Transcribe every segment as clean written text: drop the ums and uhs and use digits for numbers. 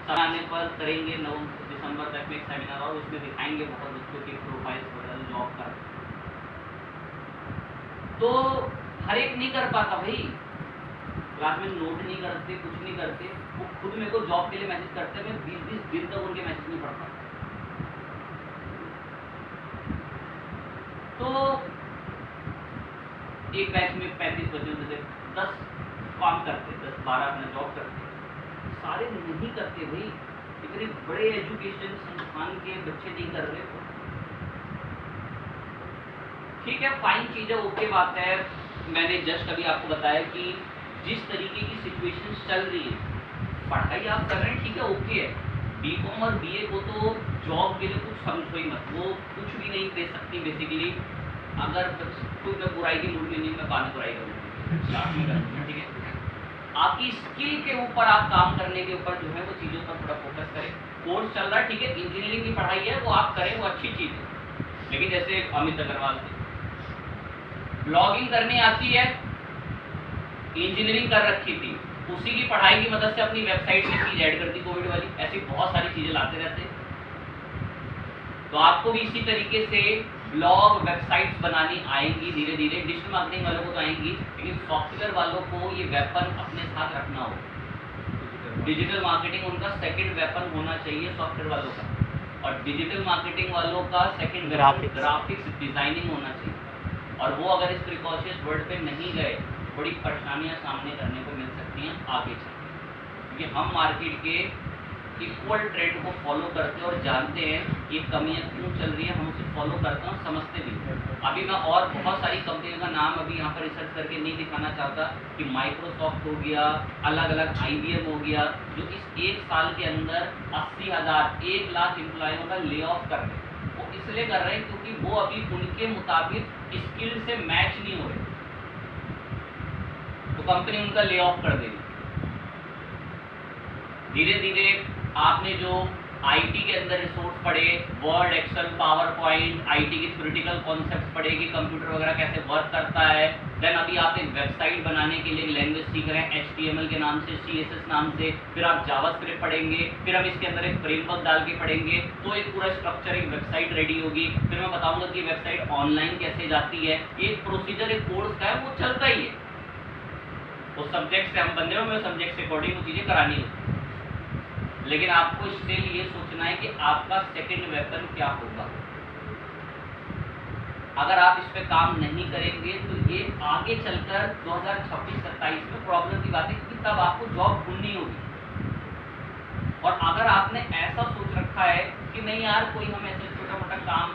समय आने पर करेंगे 9 दिसंबर तक में एक सेमिनार और उसमें दिखाएंगे बहुत बच्चों की प्रोफाइल्स वगैरह जॉब का। तो हर एक नहीं कर पाता भाई, क्लास में नोट नहीं करते, कुछ नहीं करते। वो खुद मेरे को जॉब के लिए मैसेज करते हैं, मैं 20-20 दिन तक उनके मैसेज नहीं पढ़ पाता। तो एक बैच में 35 बच्चों में से 10 काम करते, 10-12 अपना जॉब करते, सारे नहीं करते भाई। इतने बड़े एजुकेशन संस्थान के बच्चे नहीं कर रहे। ठीक है, फाइन चीज़ है, ओके बात है। मैंने जस्ट अभी आपको बताया कि जिस तरीके की सिचुएशन चल रही है, पढ़ाई आप कर रहे हैं, ठीक है, ओके है। बीकॉम और बीए को तो जॉब के लिए कुछ समझो ही मत, वो कुछ भी नहीं दे सकती बेसिकली। अगर कोई मैं बुराई की मूड में नहीं, मैं बाद में बुराई करूँगा, ठीक है। आपकी स्किल के ऊपर, आप काम करने के ऊपर जो है वो चीज़ों पर थोड़ा फोकस करें। कोर्स चल रहा है, ठीक है, इंजीनियरिंग की पढ़ाई है वो आप करें, वो अच्छी चीज़ है। लेकिन जैसे अमित अग्रवाल ब्लॉगिंग करनी आती है, इंजीनियरिंग कर रखी थी, उसी की पढ़ाई की मदद से अपनी वेबसाइट में चीज ऐड कर दी कोविड वाली। ऐसी बहुत सारी चीजें लाते रहते हैं। तो आपको भी इसी तरीके से ब्लॉग वेबसाइट्स बनानी आएंगी धीरे धीरे। डिजिटल मार्केटिंग वालों को तो आएंगी, लेकिन सॉफ्टवेयर वालों को ये वेपन अपने साथ रखना होगा। डिजिटल मार्केटिंग उनका सेकंड वेपन होना चाहिए सॉफ्टवेयर वालों का, और डिजिटल मार्केटिंग वालों का सेकंड वेपन ग्राफिक्स डिजाइनिंग होना चाहिए। और वो अगर इस प्रिकॉशियस वर्ड पे नहीं गए, बड़ी परेशानियां सामने करने को मिल सकती हैं आगे चल। क्योंकि हम मार्केट के इक्वल ट्रेंड को फॉलो करते हैं और जानते हैं ये कमियां क्यों चल रही है, हम उसे फॉलो करते हैं और समझते भी। अभी मैं और बहुत सारी कंपनियों का नाम अभी यहाँ पर रिसर्च करके नहीं दिखाना चाहता कि माइक्रोसॉफ्ट हो गया, अलग अलग IBM हो गया, जो इस 1 साल के अंदर 80,000 1 लाख एम्प्लॉयों का ले ऑफ कर रहे हैं। वो इसलिए कर रहे हैं क्योंकि वो अभी उनके मुताबिक स्किल से मैच नहीं हो रहे, तो कंपनी उनका ले ऑफ कर देगी। धीरे धीरे आपने जो IT के अंदर रिसोर्स पढ़े, Word, Excel, PowerPoint, IT के थ्योरेटिकल कॉन्सेप्ट्स पढ़े कि कंप्यूटर वगैरह कैसे वर्क करता है। देन अभी आप एक वेबसाइट बनाने के लिए लैंग्वेज सीख रहे हैं HTML के नाम से, CSS नाम से, फिर आप जावास्क्रिप्ट पढ़ेंगे, फिर हम इसके अंदर एक फ्रेमवर्क डाल के पढ़ेंगे, तो एक पूरा स्ट्रक्चर, एक वेबसाइट रेडी होगी। फिर मैं बताऊंगा कि वेबसाइट ऑनलाइन कैसे जाती है। एक प्रोसीजर, एक कोर्स का है, वो चलता ही है। वो सब्जेक्ट से हम बंदे हो, मैं सब्जेक्ट से अकॉर्डिंग वो चीज़ें करानी होती। लेकिन आपको इसके लिए सोचना है कि आपका सेकंड वेपन क्या होगा। अगर आप इस पे काम नहीं करेंगे तो ये आगे चलकर 2026-27 में प्रॉब्लम की बात है, क्योंकि तब आपको जॉब ढूंढनी होगी। और अगर आपने ऐसा सोच रखा है कि नहीं यार कोई हम ऐसे छोटा मोटा काम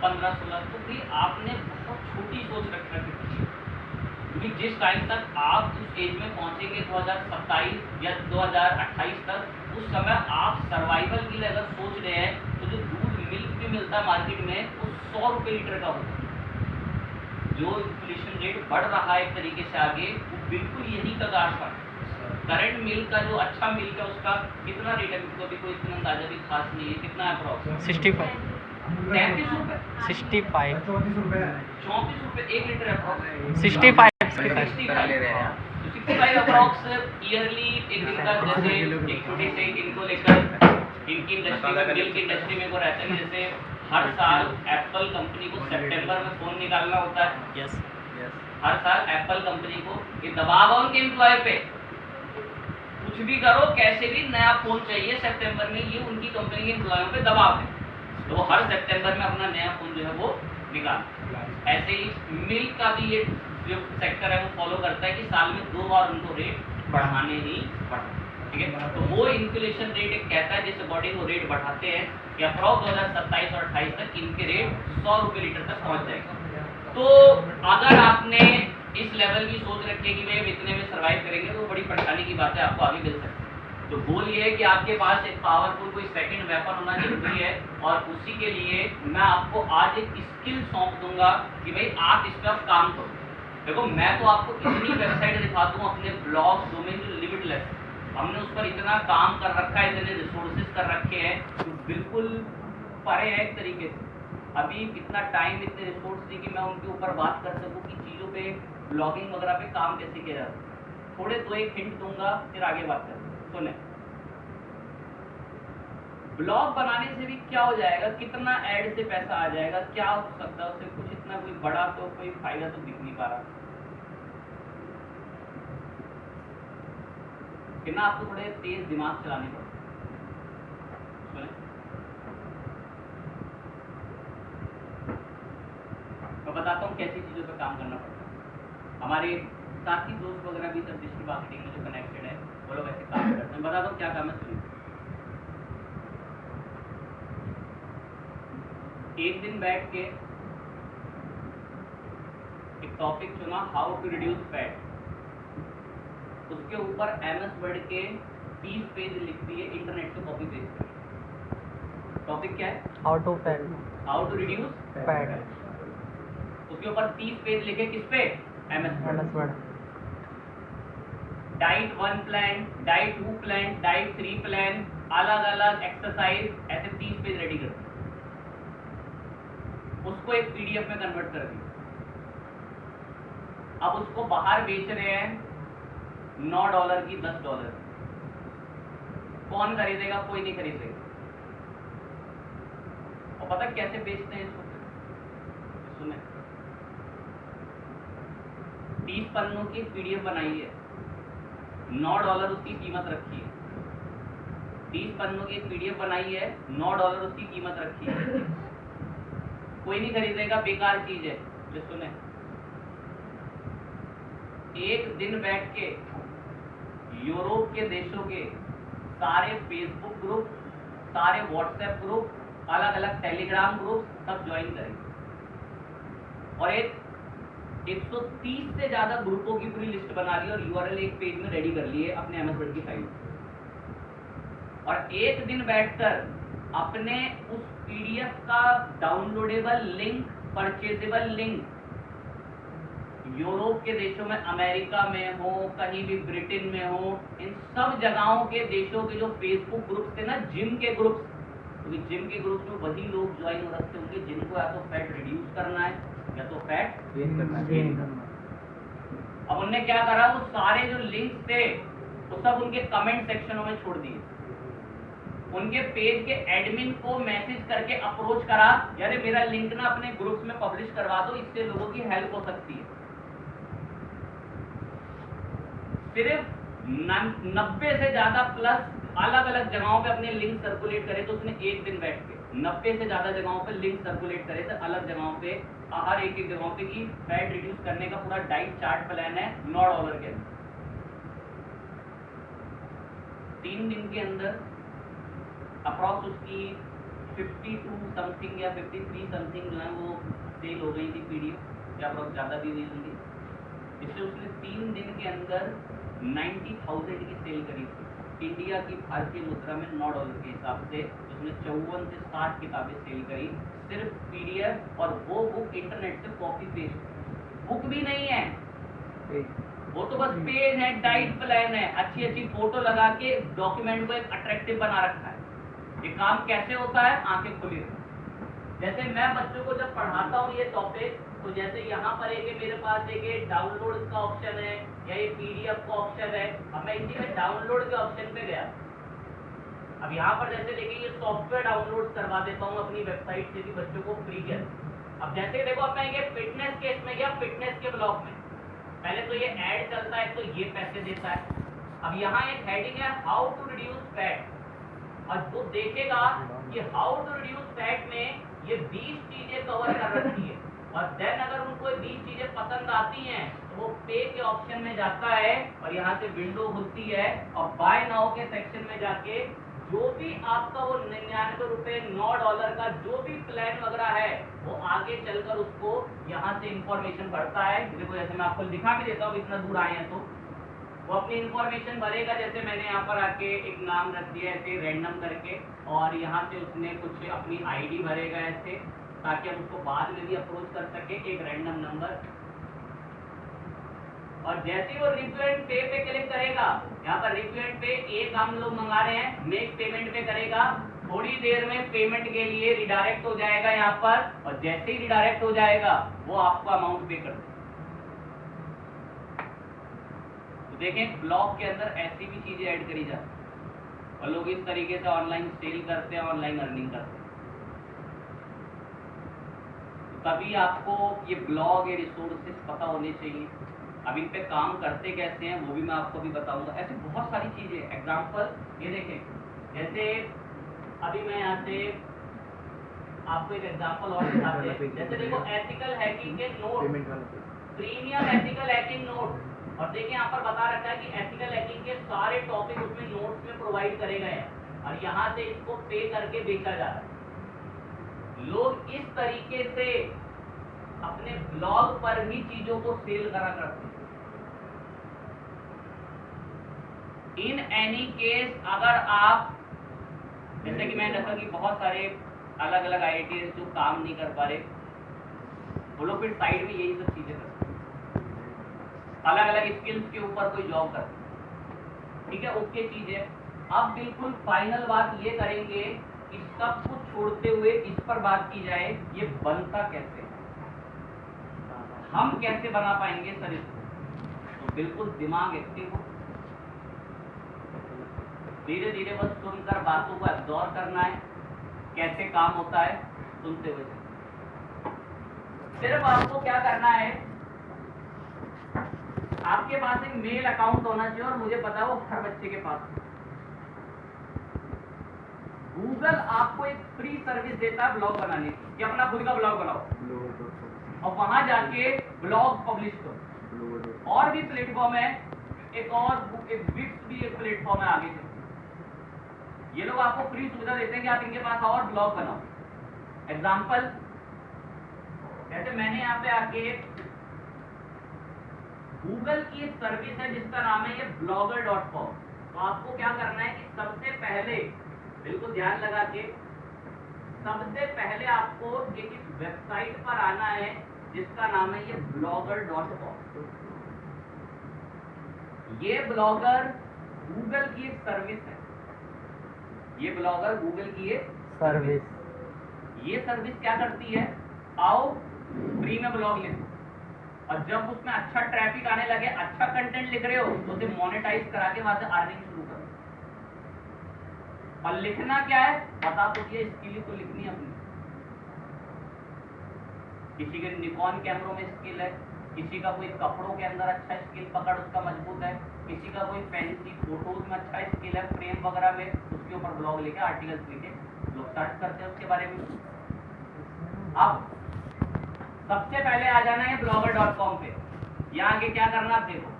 15-16, तो फिर आपने बहुत छोटी सोच रख रखी है। क्योंकि जिस टाइम तक आप उस एज में पहुंचेंगे 2027 या 2028 तक, उस समय आप सर्वाइवल के लिए अगर सोच रहे हैं, तो जो दूध मिल्क भी मिलता है मार्केट में वो 100 रुपये लीटर का होता है। जो इन्फ्लेशन रेट बढ़ रहा है एक तरीके से आगे, वो बिल्कुल यही कगार पर। करंट मिल्क का जो अच्छा मिल्क है उसका कितना रेट है, क्योंकि कोई इतना अंदाजा भी खास नहीं है, कितना है अप्रॉक्स 65 35 रुपये 65 34 रुपये 1 लीटर है अप्रॉक्स 65 65 अप्रॉक्स ईयरली। एक दिन का जैसे एक छोटे से इनको लेकर इनकी इंडस्ट्री में, मिल्क इंडस्ट्री में वो रहता है कि जैसे हर साल एप्पल कंपनी को सितंबर में फ़ोन निकालना होता है। यस हर साल एप्पल कंपनी को ये दबाव है उनके एम्प्लॉय पे, कुछ भी करो कैसे भी नया फ़ोन चाहिए सितंबर में, ये उनकी कंपनी के एम्प्लॉयों पे दबाव है। तो वो हर सितंबर में अपना नया फ़ोन जो है वो निकाल। ऐसे ही मिल्क का भी ये जो सेक्टर है वो फॉलो करता है कि साल में 2 बार उनको रेट बढ़ाने ही बढ़ाने, ठीक है। तो वो इन्फ्लेशन रेट एक कहता है जिस अकॉर्डिंग वो रेट बढ़ाते हैं कि अप्रॉक्स 2027 और 28 तक इनके रेट 100 रुपये लीटर तक पहुंच जाएगा। तो अगर आपने इस लेवल की सोच रखी है कि भाई हम इतने में सर्वाइव करेंगे, तो बड़ी परेशानी की बात है, आपको आगे मिल सकती है। तो गोल ये है कि आपके पास एक पावरफुल कोई सेकंड वेपन होना जरूरी है, और उसी के लिए मैं आपको आज एक स्किल सौंप दूंगा कि भाई आप इस पर काम करो। देखो मैं तो आपको इतनी वेबसाइट दिखाता हूँ अपने ब्लॉग डोमेन जो लिमिटलेस, हमने उस पर इतना काम कर रखा है, इतने रिसोर्सेज कर रखे हैं जो बिल्कुल परे है एक तरीके से। अभी इतना टाइम, इतने रिसोर्स नहीं कि मैं उनके ऊपर बात कर सकूँ कि चीज़ों पे, ब्लॉगिंग वगैरह पे काम कैसे किया जाता है। थोड़े 2-1 हिंट दूंगा, फिर आगे बात करें। सुने, ब्लॉग बनाने से भी क्या हो जाएगा, कितना ऐड से पैसा आ जाएगा, क्या हो सकता है उससे, कुछ इतना कोई बड़ा तो कोई फायदा तो दिख नहीं पा रहा। कितना आपको थोड़े तेज दिमाग चलाने पड़ते। मैं बताता हूँ कैसी चीज़ों पर काम करना पड़ता है। हमारे साथी दोस्त वगैरह भी सब डिजिटल मार्केटिंग में जो कनेक्टेड है वो लोग ऐसे काम करते हैं। मैं बताता हूँ क्या काम है, सुनिए। एक दिन बैठ के एक टॉपिक चुना, हाउ टू रिड्यूस फैट। उसके ऊपर MS वर्ड के 30 पेज लिख दिए, इंटरनेट से कॉपी पेस्ट। टॉपिक क्या है? How to reduce fat. उसके ऊपर 30 पेज लिखे, किस पे? MS Word. Diet 1 plan, diet 2 plan, diet 3 plan, अलग अलग एक्सरसाइज, ऐसे 30 पेज रेडी कर दिए। उसको एक PDF में कन्वर्ट कर दिया। अब उसको बाहर बेच रहे हैं $9 की, $10। कौन खरीदेगा? कोई नहीं खरीदेगा। और पता कैसे बेचते हैं इसको? सुने, 30 पन्नों की PDF बनाई है, $9 उसकी कीमत रखी है। 30 पन्नों की PDF बनाई है, $9 उसकी कीमत रखी है। कोई नहीं खरीदेगा, बेकार चीज है। जो सुने, एक दिन बैठ के यूरोप के देशों के सारे फेसबुक ग्रुप, सारे व्हाट्सएप ग्रुप, अलग अलग टेलीग्राम ग्रुप सब ज्वाइन करेंगे और एक 130 से ज्यादा ग्रुपों की पूरी लिस्ट बना ली और URL एक पेज में रेडी कर लिए अपने MS वर्ड की फाइल। और एक दिन बैठकर अपने उस PDF का downloadable link, purchasable link, Europe के देशों में, अमेरिका में हो, कहीं भी ब्रिटेन में हो, इन सब जगहों के देशों के जो फेसबुक ग्रुप्स थे ना, जिम के ग्रुप्स, क्योंकि जिम के ग्रुप्स में वही लोग ज्वाइन हो सकते होंगे जिनको या तो फैट रिड्यूस करना है या तो फैट गेन करना है। अब उन्होंने क्या करा, वो सारे जो लिंक्स थे वो सब उनके कमेंट सेक्शनों में छोड़ दिए। उनके पेज के एडमिन को मैसेज करके अप्रोच करा, यार मेरा लिंक ना अपने ग्रुप्स में पब्लिश करवा दो, इससे लोगों की हेल्प हो सकती है। सिर्फ 90 से ज्यादा प्लस अलग अलग जगहों पे अपने लिंक सर्कुलेट करे। तो उसने एक दिन बैठ के 90 से ज्यादा जगहों पे लिंक सर्कुलेट करे थे, अलग जगहों पे, हर एक जगहों पे कि फैट रिड्यूस करने का पूरा डाइट चार्ट प्लान है $9 के अंदर। 3 दिन के अंदर अप्रॉक्स उसकी 52 समथिंग या 53 समथिंग जो है वो सेल हो गई थी PDF, या अप्रॉक्स ज़्यादा भी हुई होंगी। इससे उसने 3 दिन के अंदर 90,000 की सेल करी थी। इंडिया की भारतीय मुद्रा में $9 के हिसाब से उसने 54 से 60 किताबें सेल करी, सिर्फ PDF। और वो बुक इंटरनेट से कॉपी पेस्ट, बुक भी नहीं है वो, तो बस पेज है, डाइट प्लान है, अच्छी अच्छी फोटो लगा के डॉक्यूमेंट को एक अट्रैक्टिव बना रखा है। ये काम कैसे होता है? आंखें खुली रखें। जैसे मैं बच्चों को जब पढ़ाता हूँ ये टॉपिक, तो जैसे यहाँ पर एक मेरे पास एक डाउनलोड का ऑप्शन है या ये PDF का ऑप्शन है। अब मैं इसी में डाउनलोड के ऑप्शन पे गया। अब यहाँ पर जैसे देखिए ये सॉफ्टवेयर डाउनलोड करवा देता हूँ अपनी वेबसाइट से भी बच्चों को फ्री के। अब जैसे देखो, अब मैं ये फिटनेस के इसमें गया, फिटनेस के ब्लॉक में पहले तो ये ऐड चलता है, तो ये पैसे देता है। अब यहाँ एक हेडिंग है हाउ टू रिड्यूस फैट, और वो देखेगा कि हाउ टू रिड्यूस फैट में ये 20 चीजें कवर कर रखी है। और देन अगर उनको 20 चीजें पसंद आती हैं तो वो पे के ऑप्शन में जाता है और यहाँ से विंडो खुलती है और बाय नाउ के सेक्शन में जाके जो भी आपका वो 99 रुपए $9 का जो भी प्लान वगैरह है वो आगे चलकर उसको यहाँ से इंफॉर्मेशन भरता है। देखो जैसे मैं आपको दिखा भी देता हूँ, इतना दूर आए हैं तो वो अपनी इंफॉर्मेशन भरेगा। जैसे मैंने यहाँ पर आके एक नाम रख दिया ऐसे रैंडम करके, और यहाँ से उसने कुछ अपनी ID भरेगा ऐसे, ताकि हम उसको बाद में भी अप्रोच कर सके, एक रैंडम नंबर। और जैसे ही वो रिव्यू एंड पे पे क्लिक करेगा, यहाँ पर रिव्यू एंड पे एक हम लोग मंगा रहे हैं, मेक पेमेंट पे करेगा, थोड़ी देर में पेमेंट के लिए रिडायरेक्ट हो जाएगा यहाँ पर, और जैसे ही रिडायरेक्ट हो जाएगा वो आपको अमाउंट पे कर देगा। तो देखें ब्लॉग के अंदर ऐसी भी चीजें ऐड करी जाती। और लोग इस तरीके से ऑनलाइन सेल करते हैं, ऑनलाइन अर्निंग करते हैं। तभी आपको ये ब्लॉग, ये रिसोर्सेज पता होने चाहिए। अब इन पे काम करते कैसे हैं वो भी मैं आपको अभी बताऊंगा। ऐसे बहुत सारी चीज़ें, एग्जांपल ये देखें, जैसे अभी मैं यहाँ से आपको एक एग्जांपल और दिखाते हैं। जैसे देखो एथिकल हैकिंग के note, premium ethical hacking note, और देखिए यहाँ पर बता रखा है कि एथिकल हैकिंग के सारे टॉपिक उसमें नोट्स में प्रोवाइड करे गए हैं और यहाँ से इसको पे करके बेचा जा रहा है। लोग इस तरीके से अपने ब्लॉग पर ही चीजों को सेल करा करते हैं। इन एनी केस अगर आप, जैसे कि मैंने देखा कि बहुत सारे अलग अलग IITs जो काम नहीं कर पा रहे, वो लोग फिर साइड में यही सब चीजें करते हैं, अलग अलग स्किल्स के ऊपर कोई जॉब करते हैं। ठीक है, ओके चीज है। अब बिल्कुल फाइनल बात ये करेंगे, इस सब को छोड़ते हुए इस पर बात की जाए, ये बनता कैसे है, हम कैसे बना पाएंगे सर इसको। तो बिल्कुल दिमाग एक्टिव हो, धीरे धीरे बस सुनकर बातों को एब्जॉर्ब करना है, कैसे काम होता है सुनते हुए। सिर्फ आपको क्या करना है, आपके पास एक मेल अकाउंट होना चाहिए, और मुझे पता है वो हर बच्चे के पास है। गूगल आपको एक फ्री सर्विस देता है ब्लॉग बनाने की, कि अपना खुद का ब्लॉग बनाओ और वहां जाके ब्लॉग पब्लिश करो। और भी प्लेटफॉर्म है, एक विक्स भी एक प्लेटफॉर्म है आगे से, ये लोग आपको फ्री सुविधा देते हैं कि आप इनके पास आओ और ब्लॉग बनाओ। एग्जाम्पल, जैसे मैंने यहाँ पे आके गूगल की एक सर्विस है जिसका नाम है ये blogger.com। तो आपको क्या करना है कि सबसे पहले, बिल्कुल ध्यान लगा के, सबसे पहले आपको एक इस वेबसाइट पर आना है जिसका नाम है ये blogger.com। ये ब्लॉगर गूगल की एक सर्विस है, ये ब्लॉगर गूगल की एक सर्विस। ये सर्विस क्या करती है, आओ फ्री में ब्लॉग लिखो, और जब उसमें अच्छा ट्रैफिक आने लगे, अच्छा कंटेंट लिख रहे हो, तो उसे मोनेटाइज करा के वहां से अर्निंग शुरू करो। और लिखना क्या है बता तो दिया, स्किल तो लिखनी है अपनी। किसी के निकॉन कैमरों में स्किल है, किसी का कोई कपड़ों के अंदर अच्छा स्किल पकड़ उसका मजबूत है, किसी का कोई फैंसी फोटोज में अच्छा स्किल है, फ्रेम वगैरह में, उसके ऊपर ब्लॉग लिखे, आर्टिकल्स लिखे, लोग सर्च करते हैं उसके बारे में। अब सबसे पहले आ जाना है blogger.com पे। यहाँ आगे क्या करना आप देखो,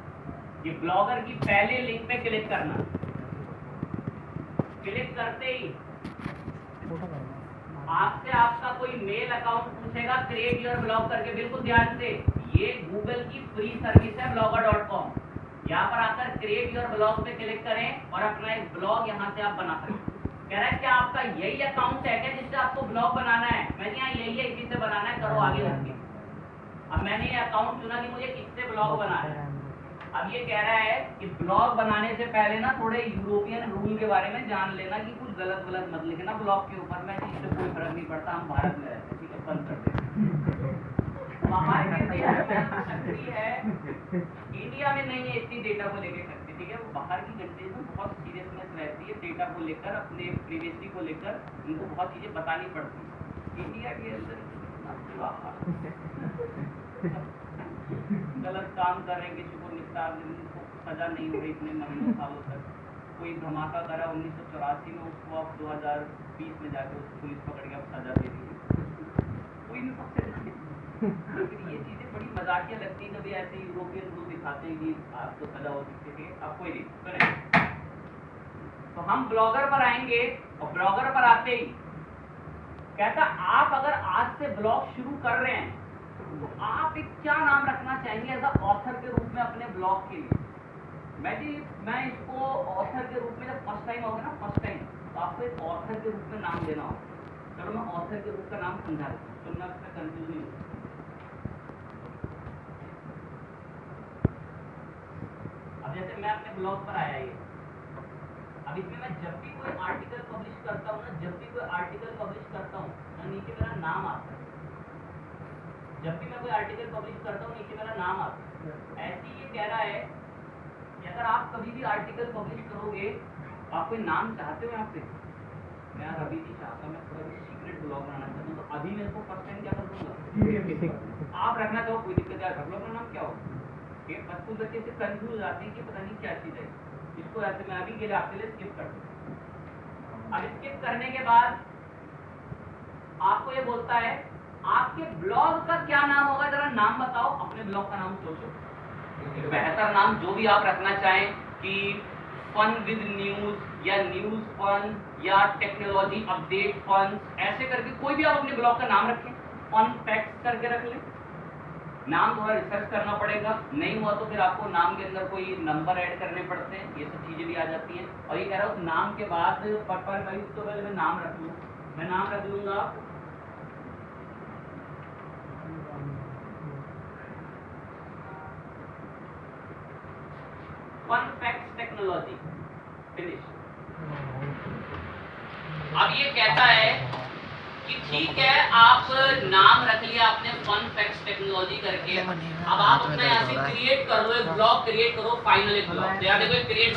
ये ब्लॉगर की पहले लिंक पे क्लिक करना। क्लिक करते ही आपसे आपका कोई मेल अकाउंट पूछेगा, क्रिएट योर ब्लॉग करके। बिल्कुल ध्यान से, ये गूगल की फ्री सर्विस है blogger.com। यहाँ पर आकर क्रिएट योर ब्लॉग पे क्लिक करें और अपना एक ब्लॉग यहाँ से आप बना सकते। कह रहा है कि आपका यही अकाउंट है क्या जिससे आपको ब्लॉग बनाना है? मैंने यहाँ यही है, इसी से बनाना है, करो आगे बढ़के। अब मैंने ये अकाउंट चुना कि मुझे किससे ब्लॉग बनाना है। अब ये कह रहा है कि ब्लॉग बनाने से पहले ना थोड़े यूरोपियन रूल के बारे में जान लेना, कि कुछ गलत गलत मत लिखना ब्लॉग के ऊपर। मैं इससे कोई फर्क नहीं पड़ता, हम भारत में रहते हैं, ठीक है, बंद कर देते। बाहर के देश में सक्रिय है, इंडिया में नहीं है इतनी डेटा को लेकर सकती, ठीक है। वो बाहर की कंट्रीज में बहुत सीरियसनेस रहती है डेटा को लेकर, अपने प्रिवेसी को लेकर, उनको बहुत चीजें बतानी पड़ती है। इंडिया के अंदर गलत काम कर रहे हैं, किसी को निपटा, उनको सजा नहीं हो रही इतने महीनों सालों तक। कोई धमाका करा 1984 में, उसको अब 2020 में जाकर उसको पुलिस पकड़ के अब सजा दे दी। कोई नहीं सबसे लेकिन ये चीजें बड़ी मजाकिया लगती है। कभी ऐसे यूरोपियन रूल दिखाते हैं कि आपको सजा हो सकती है, अब कोई नहीं सुने। तो हम ब्लॉगर पर आएंगे, और ब्लॉगर पर आते ही कहता, आप अगर आज से ब्लॉग शुरू कर रहे हैं तो आप एक क्या नाम रखना चाहेंगे एज ऑथर के रूप में अपने ब्लॉग के लिए? मैं इसको ऑथर के रूप में, जब फर्स्ट टाइम होगा ना, फर्स्ट टाइम, तो आपको एक ऑथर के रूप में नाम देना होगा। चलो मैं ऑथर के रूप का नाम समझा देता हूँ, सुनना उसमें कंफ्यूज नहीं हो। अब जैसे मैं अपने ब्लॉग पर आया, ये अब इसमें मैं जब भी कोई आर्टिकल पब्लिश करता हूँ ना, जब भी कोई आर्टिकल पब्लिश करता हूँ ना, नीचे मेरा नाम आता है। जब भी मैं कोई आर्टिकल पब्लिश करता हूँ नीचे मेरा नाम आता है। ऐसे ही ये कह रहा है कि अगर आप कभी भी आर्टिकल पब्लिश करोगे आप कोई नाम चाहते हो यहाँ पे? मैं यार अभी नहीं चाहता, मैं थोड़ा सीक्रेट ब्लॉग बनाना चाहता हूँ, तो अभी मैं इसको फर्स्ट टाइम क्या कर दूंगा? आप रखना चाहो कोई दिक्कत है, रख लो, अपना नाम क्या हो? ठीक है, बस कुछ बच्चे से कंफ्यूज आते हैं कि पता नहीं क्या चीज़ है, इसको ऐसे मैं अभी के लिए आपके लिए स्किप कर दूँ। अब स्किप करने के बाद आपको ये बोलता है आपके ब्लॉग का क्या नाम होगा, जरा नाम बताओ, अपने ब्लॉग का नाम सोचो, बेहतर नाम जो भी आप रखना चाहें, कि फन विद न्यूज या न्यूज फन या टेक्नोलॉजी अपडेट फन, ऐसे करके कोई भी आप अपने ब्लॉग का नाम रखें, फन फैक्ट्स करके रख लें। नाम थोड़ा रिसर्च करना पड़ेगा, नहीं हुआ तो फिर आपको नाम के अंदर कोई नंबर ऐड करने पड़ते हैं, ये सब चीज़ें भी आ जाती हैं। और ये कह रहा हूँ नाम के बाद पर भाई तो पहले मैं नाम रख लूँ, मैं नाम रख लूँगा फन फैक्ट्स टेक्नोलॉजी, फिनिश। अब ये कहता है कि ठीक है, आप नाम रख लिया आपने फन फैक्ट्स टेक्नोलॉजी करके, अब आप अपना यहाँ से क्रिएट कर लो, एक ब्लॉग क्रिएट करो, फाइनल एक ब्लॉग, देखो क्रिएट